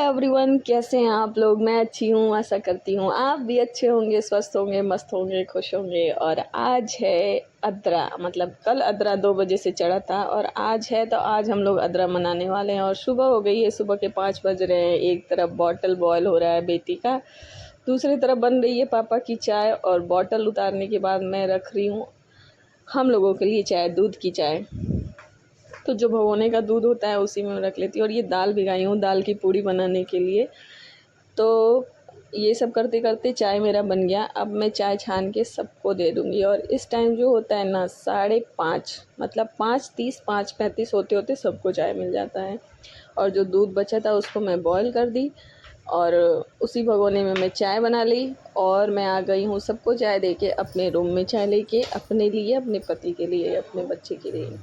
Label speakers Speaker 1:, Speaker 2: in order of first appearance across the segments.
Speaker 1: Everyone, कैसे हैं आप लोग। मैं अच्छी हूँ, आशा करती हूँ आप भी अच्छे होंगे, स्वस्थ होंगे, मस्त होंगे, खुश होंगे। और आज है अद्रा, मतलब कल अद्रा 2 बजे से चढ़ा था और आज है, तो आज हम लोग अद्रा मनाने वाले हैं। और सुबह हो गई है, सुबह के 5 बज रहे हैं। एक तरफ बॉटल बॉयल हो रहा है बेटी का, दूसरी तरफ बन रही है पापा की चाय। और बॉटल उतारने के बाद मैं रख रही हूँ हम लोगों के लिए चाय, दूध की चाय। तो जो भगोने का दूध होता है उसी में रख लेती हूँ। और ये दाल भिगाई हूँ दाल की पूड़ी बनाने के लिए। तो ये सब करते करते चाय मेरा बन गया। अब मैं चाय छान के सबको दे दूँगी। और इस टाइम जो होता है ना 5:30, मतलब 5:30 5:35 होते होते सबको चाय मिल जाता है। और जो दूध बचा था उसको मैं बॉयल कर दी और उसी भगोने में मैं चाय बना ली। और मैं आ गई हूँ सबको चाय दे के अपने रूम में, चाय लेके अपने लिए, अपने पति के लिए, अपने बच्चे के लिए।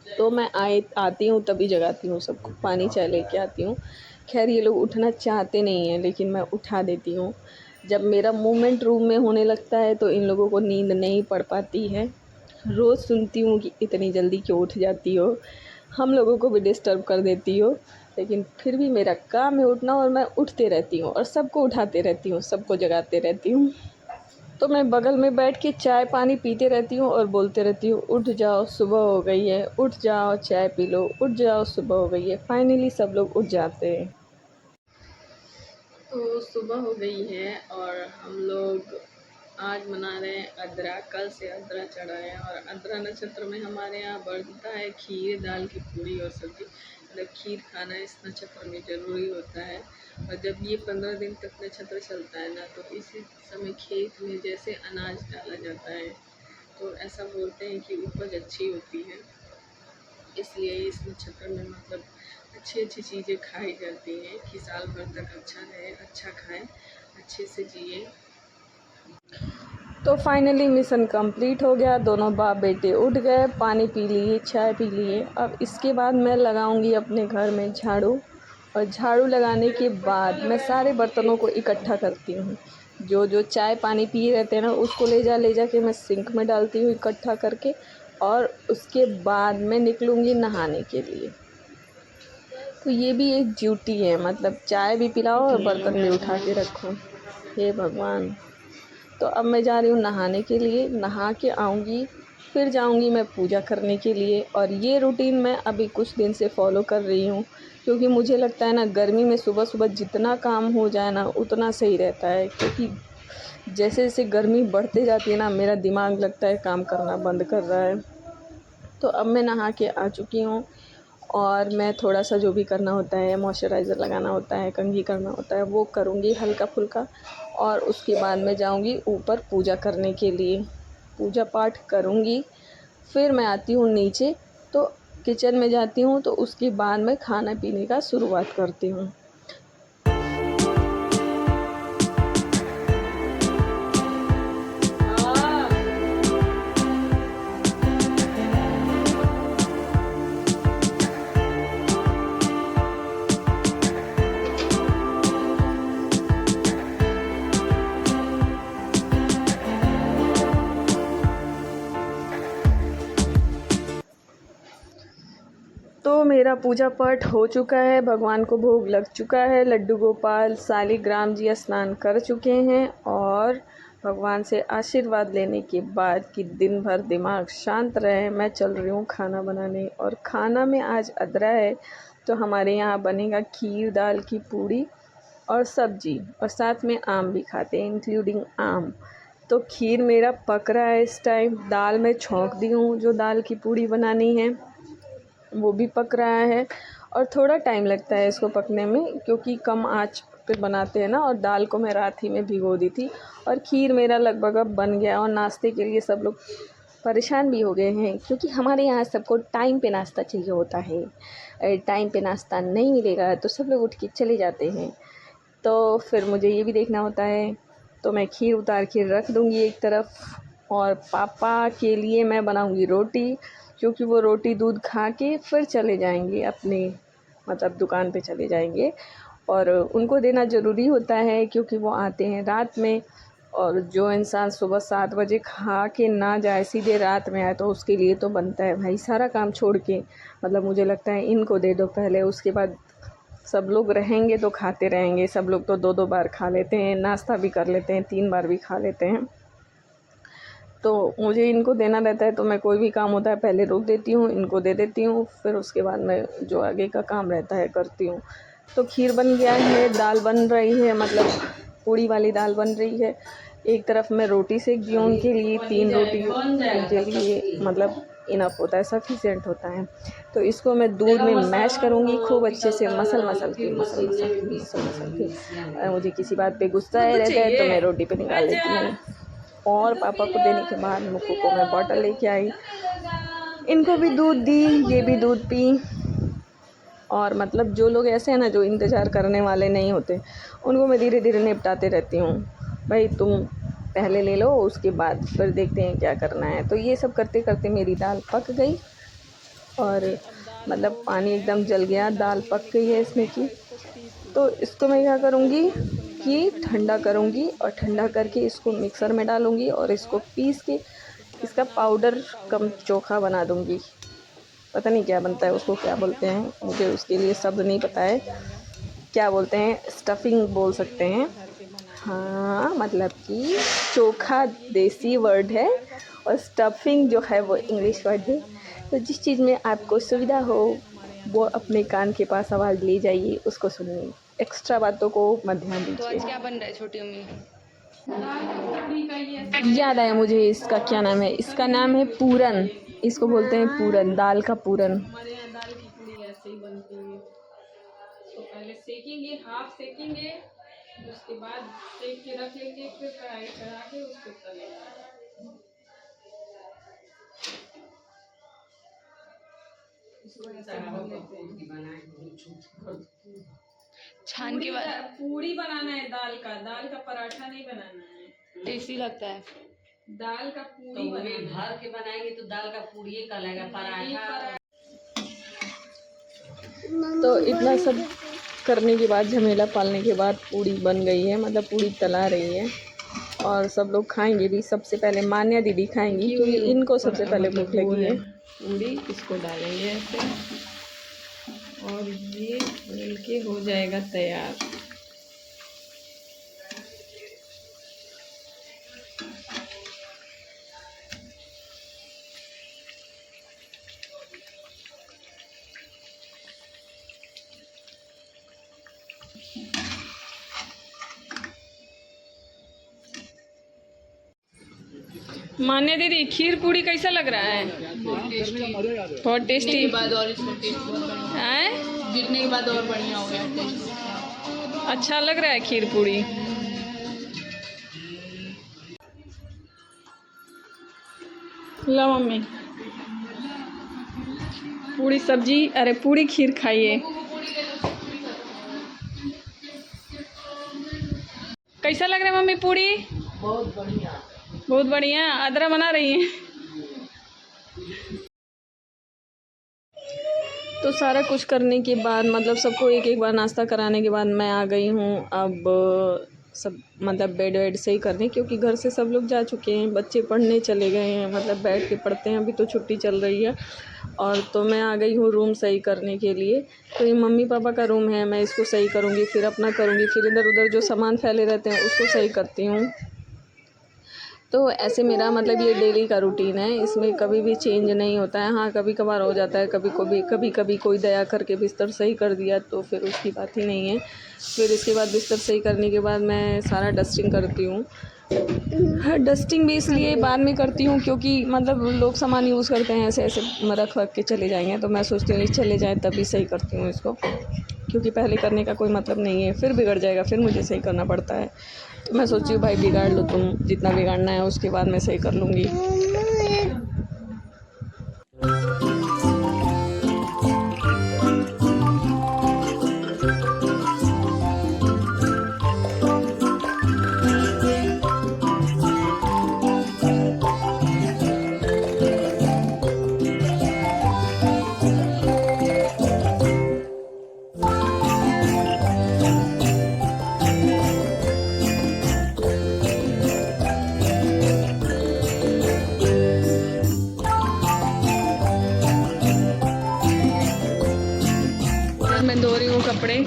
Speaker 1: तो मैं आती हूँ तभी जगाती हूँ सबको, पानी चाय लेके आती हूँ। खैर ये लोग उठना चाहते नहीं हैं लेकिन मैं उठा देती हूँ। जब मेरा मूवमेंट रूम में होने लगता है तो इन लोगों को नींद नहीं पड़ पाती है। रोज़ सुनती हूँ कि इतनी जल्दी क्यों उठ जाती हो, हम लोगों को भी डिस्टर्ब कर देती हो। लेकिन फिर भी मेरा काम है उठना और मैं उठते रहती हूँ और सबको उठाते रहती हूँ, सबको जगाते रहती हूँ। तो मैं बगल में बैठ के चाय पानी पीते रहती हूँ और बोलते रहती हूँ, उठ जाओ सुबह हो गई है, उठ जाओ चाय पी लो, उठ जाओ सुबह हो गई है। फाइनली सब लोग उठ जाते हैं। तो सुबह हो गई है और हम लोग आज मना रहे हैं अद्रा। कल से अद्रा चढ़ा है और अद्रा नक्षत्र में हमारे यहाँ बनता है खीर, दाल की पूड़ी और सब्जी। मतलब खीर खाना इस नक्षत्र में ज़रूरी होता है। और जब ये 15 दिन तक नक्षत्र चलता है ना, तो इसी समय खेत में जैसे अनाज डाला जाता है, तो ऐसा बोलते हैं कि उपज अच्छी होती है। इसलिए इस नक्षत्र में मतलब अच्छी अच्छी चीज़ें खाई जाती हैं कि साल भर तक अच्छा रहे, अच्छा खाएं, अच्छे से जिए। तो फाइनली मिशन कंप्लीट हो गया। दोनों बाप बेटे उठ गए, पानी पी लिए, चाय पी लिए। अब इसके बाद मैं लगाऊंगी अपने घर में झाड़ू। और झाड़ू लगाने के बाद मैं सारे बर्तनों को इकट्ठा करती हूँ। जो जो चाय पानी पी रहते हैं ना, उसको ले जा के मैं सिंक में डालती हूँ इकट्ठा करके। और उसके बाद मैं निकलूँगी नहाने के लिए। तो ये भी एक ड्यूटी है, मतलब चाय भी पिलाओ और बर्तन भी उठा के रखो। हे भगवान। तो अब मैं जा रही हूँ नहाने के लिए, नहा के आऊँगी, फिर जाऊँगी मैं पूजा करने के लिए। और ये रूटीन मैं अभी कुछ दिन से फॉलो कर रही हूँ, क्योंकि मुझे लगता है ना गर्मी में सुबह सुबह जितना काम हो जाए ना उतना सही रहता है। क्योंकि जैसे जैसे गर्मी बढ़ते जाती है ना, मेरा दिमाग लगता है काम करना बंद कर रहा है। तो अब मैं नहा के आ चुकी हूँ और मैं थोड़ा सा जो भी करना होता है, मॉइस्चराइज़र लगाना होता है, कंघी करना होता है, वो करूँगी हल्का फुल्का। और उसके बाद मैं जाऊँगी ऊपर पूजा करने के लिए, पूजा पाठ करूँगी। फिर मैं आती हूँ नीचे, तो किचन में जाती हूँ, तो उसके बाद मैं खाना पीने का शुरुआत करती हूँ। तो मेरा पूजा पाठ हो चुका है, भगवान को भोग लग चुका है, लड्डू गोपाल शालिग्राम जी स्नान कर चुके हैं। और भगवान से आशीर्वाद लेने के बाद कि दिन भर दिमाग शांत रहे, मैं चल रही हूँ खाना बनाने। और खाना में आज अदरा है, तो हमारे यहाँ बनेगा खीर, दाल की पूड़ी और सब्जी, और साथ में आम भी खाते हैं, इंक्लूडिंग आम। तो खीर मेरा पक रहा है इस टाइम, दाल में छोंक दी हूँ, जो दाल की पूड़ी बनानी है वो भी पक रहा है। और थोड़ा टाइम लगता है इसको पकने में, क्योंकि कम आंच पे बनाते हैं ना। और दाल को मैं रात ही में भिगो दी थी। और खीर मेरा लगभग अब बन गया। और नाश्ते के लिए सब लोग परेशान भी हो गए हैं, क्योंकि हमारे यहाँ सबको टाइम पे नाश्ता चाहिए होता है। टाइम पे नाश्ता नहीं मिलेगा तो सब लोग उठ के चले जाते हैं। तो फिर मुझे ये भी देखना होता है। तो मैं खीर उतार के रख दूँगी एक तरफ, और पापा के लिए मैं बनाऊँगी रोटी, क्योंकि वो रोटी दूध खा के फिर चले जाएंगे अपने, मतलब दुकान पे चले जाएंगे। और उनको देना ज़रूरी होता है, क्योंकि वो आते हैं रात में। और जो इंसान सुबह 7 बजे खा के ना जाए, सीधे रात में आए, तो उसके लिए तो बनता है भाई सारा काम छोड़ के, मतलब मुझे लगता है इनको दे दो पहले, उसके बाद सब लोग रहेंगे तो खाते रहेंगे। सब लोग तो 2-2 बार खा लेते हैं, नाश्ता भी कर लेते हैं, 3 बार भी खा लेते हैं। तो मुझे इनको देना रहता है, तो मैं कोई भी काम होता है पहले रोक देती हूँ, इनको दे देती हूँ, फिर उसके बाद मैं जो आगे का काम रहता है करती हूँ। तो खीर बन गया है, दाल बन रही है, मतलब पूड़ी वाली दाल बन रही है। एक तरफ मैं रोटी सेक दी हूँ उनके लिए, 3 रोटी उनके लिए मतलब इनफ होता है, सफिशिएंट होता है। तो इसको मैं दूध में मैश करूँगी खूब अच्छे से, मसल के। अगर मुझे किसी बात पे गुस्सा रहता है तो मैं रोटी पे निकाल लेती हूँ। और पापा को देने के बाद मुक्कू को मैं बॉटल लेके आई, इनको भी दूध दी, ये भी दूध पी। और मतलब जो लोग ऐसे हैं ना जो इंतज़ार करने वाले नहीं होते, उनको मैं धीरे धीरे निपटाते रहती हूँ। भाई तुम पहले ले लो, उसके बाद फिर देखते हैं क्या करना है। तो ये सब करते करते मेरी दाल पक गई और मतलब पानी एकदम जल गया, दाल पक गई है इसमें की। तो इसको मैं क्या करूँगी कि ठंडा करूँगी और ठंडा करके इसको मिक्सर में डालूँगी और इसको पीस के इसका पाउडर कम चोखा बना दूँगी। पता नहीं क्या बनता है, उसको क्या बोलते हैं, मुझे उसके लिए शब्द नहीं पता है, क्या बोलते हैं, स्टफिंग बोल सकते हैं। हाँ, मतलब कि चोखा देसी वर्ड है और स्टफिंग जो है वो इंग्लिश वर्ड है। तो जिस चीज़ में आपको सुविधा हो वो अपने कान के पास आवाज़ ले जाइए, उसको सुनिए, एक्स्ट्रा बातों को मत ध्यान दीजिए। तो आज क्या बन रहा है छोटी अम्मी? याद आया मुझे, इसका क्या नाम है, इसका नाम है पूरन, इसको बोलते हैं पूरन, दाल का पूरन। हमारे यहाँ दाल की पूरी ऐसे ही बनती है। तो पहले सेकेंगे, हाफ सेकेंगे, उसके बाद सेक के रख लेंगे, फिर कढ़ाई चढ़ा के उसको तलेंगे। छान के बाद पूरी बनाना है, दाल का पराठा नहीं बनाना है, टेस्टी लगता है। दाल का पूरी तो भर के बनाएंगे तो दाल का पूरी कहलाएगा, पराठा। तो इतना सब करने के बाद, झमेला पालने के बाद पूड़ी बन गई है, मतलब पूड़ी तला रही है और सब लोग खाएंगे भी। सबसे पहले मान्या दीदी खाएंगी क्योंकि इनको सबसे पहले भूख लगी है। पूड़ी इसको डालेंगे ऐसे और ये मिल के हो जाएगा तैयार। मान्या दीदी, खीर पूड़ी कैसा लग रहा है? बहुत टेस्टी। बाद और गिरने के बाद और बढ़िया हो गया, अच्छा लग रहा है खीर पूड़ी। लो मम्मी पूड़ी सब्जी, अरे पूड़ी खीर खाइए। कैसा लग रहा है मम्मी पूड़ी? बहुत बढ़िया, बहुत बढ़िया। अदरा बना रही है। तो सारा कुछ करने के बाद, मतलब सबको एक एक बार नाश्ता कराने के बाद मैं आ गई हूँ अब सब मतलब बेड वेड सही करने, क्योंकि घर से सब लोग जा चुके हैं, बच्चे पढ़ने चले गए हैं, मतलब बैठ के पढ़ते हैं, अभी तो छुट्टी चल रही है। और तो मैं आ गई हूँ रूम सही करने के लिए। तो ये मम्मी पापा का रूम है, मैं इसको सही करूँगी, फिर अपना करूँगी, फिर इधर उधर जो सामान फैले रहते हैं उसको सही करती हूँ। तो ऐसे मेरा मतलब ये डेली का रूटीन है, इसमें कभी भी चेंज नहीं होता है। हाँ, कभी कभार हो जाता है, कभी कभी कोई दया करके बिस्तर सही कर दिया तो फिर उसकी बात ही नहीं है। फिर इसके बाद बिस्तर सही करने के बाद मैं सारा डस्टिंग करती हूँ। डस्टिंग भी इसलिए बाद में करती हूँ क्योंकि मतलब लोग सामान यूज़ करते हैं, ऐसे ऐसे रख के चले जाएंगे, तो मैं सोचती हूँ चले जाएँ तभी सही करती हूँ इसको, क्योंकि पहले करने का कोई मतलब नहीं है, फिर बिगड़ जाएगा, फिर मुझे सही करना पड़ता है। तो मैं सोची हूँ भाई बिगाड़ लो तुम, जितना बिगाड़ना है उसके बाद मैं सही कर लूँगी।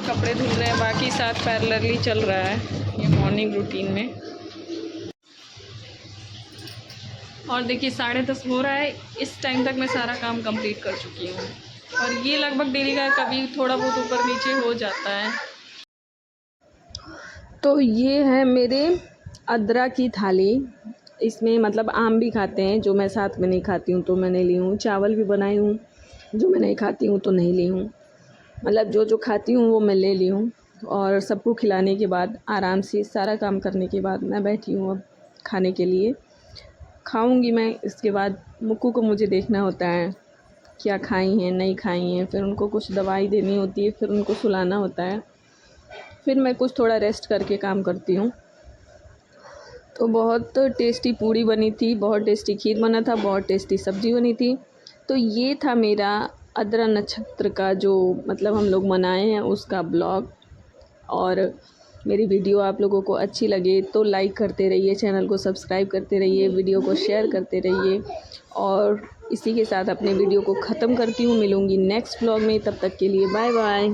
Speaker 1: कपड़े धुल रहे हैं, बाकी 7 पैरेलली चल रहा है ये मॉर्निंग रूटीन में। और देखिए 10:30 हो रहा है, इस टाइम तक मैं सारा काम कंप्लीट कर चुकी हूँ। और ये लगभग डेली का कभी थोड़ा बहुत ऊपर नीचे हो जाता है। तो ये है मेरे अदरा की थाली। इसमें मतलब आम भी खाते हैं, जो मैं साथ में नहीं खाती हूँ तो मैंने ली हूँ। चावल भी बनाई हूँ, जो मैं नहीं खाती हूँ तो नहीं ली हूँ। मतलब जो जो खाती हूँ वो मैं ले ली हूँ। और सबको खिलाने के बाद आराम से सारा काम करने के बाद मैं बैठी हूँ अब खाने के लिए। खाऊंगी मैं, इसके बाद मुक्कू को मुझे देखना होता है क्या खाई हैं नहीं खाई हैं, फिर उनको कुछ दवाई देनी होती है, फिर उनको सुलाना होता है, फिर मैं कुछ थोड़ा रेस्ट करके काम करती हूँ। तो बहुत टेस्टी पूड़ी बनी थी, बहुत टेस्टी खीर बना था, बहुत टेस्टी सब्ज़ी बनी थी। तो ये था मेरा अदरा नक्षत्र का जो मतलब हम लोग मनाए हैं उसका ब्लॉग। और मेरी वीडियो आप लोगों को अच्छी लगे तो लाइक करते रहिए, चैनल को सब्सक्राइब करते रहिए, वीडियो को शेयर करते रहिए। और इसी के साथ अपने वीडियो को ख़त्म करती हूँ। मिलूँगी नेक्स्ट ब्लॉग में, तब तक के लिए बाय बाय।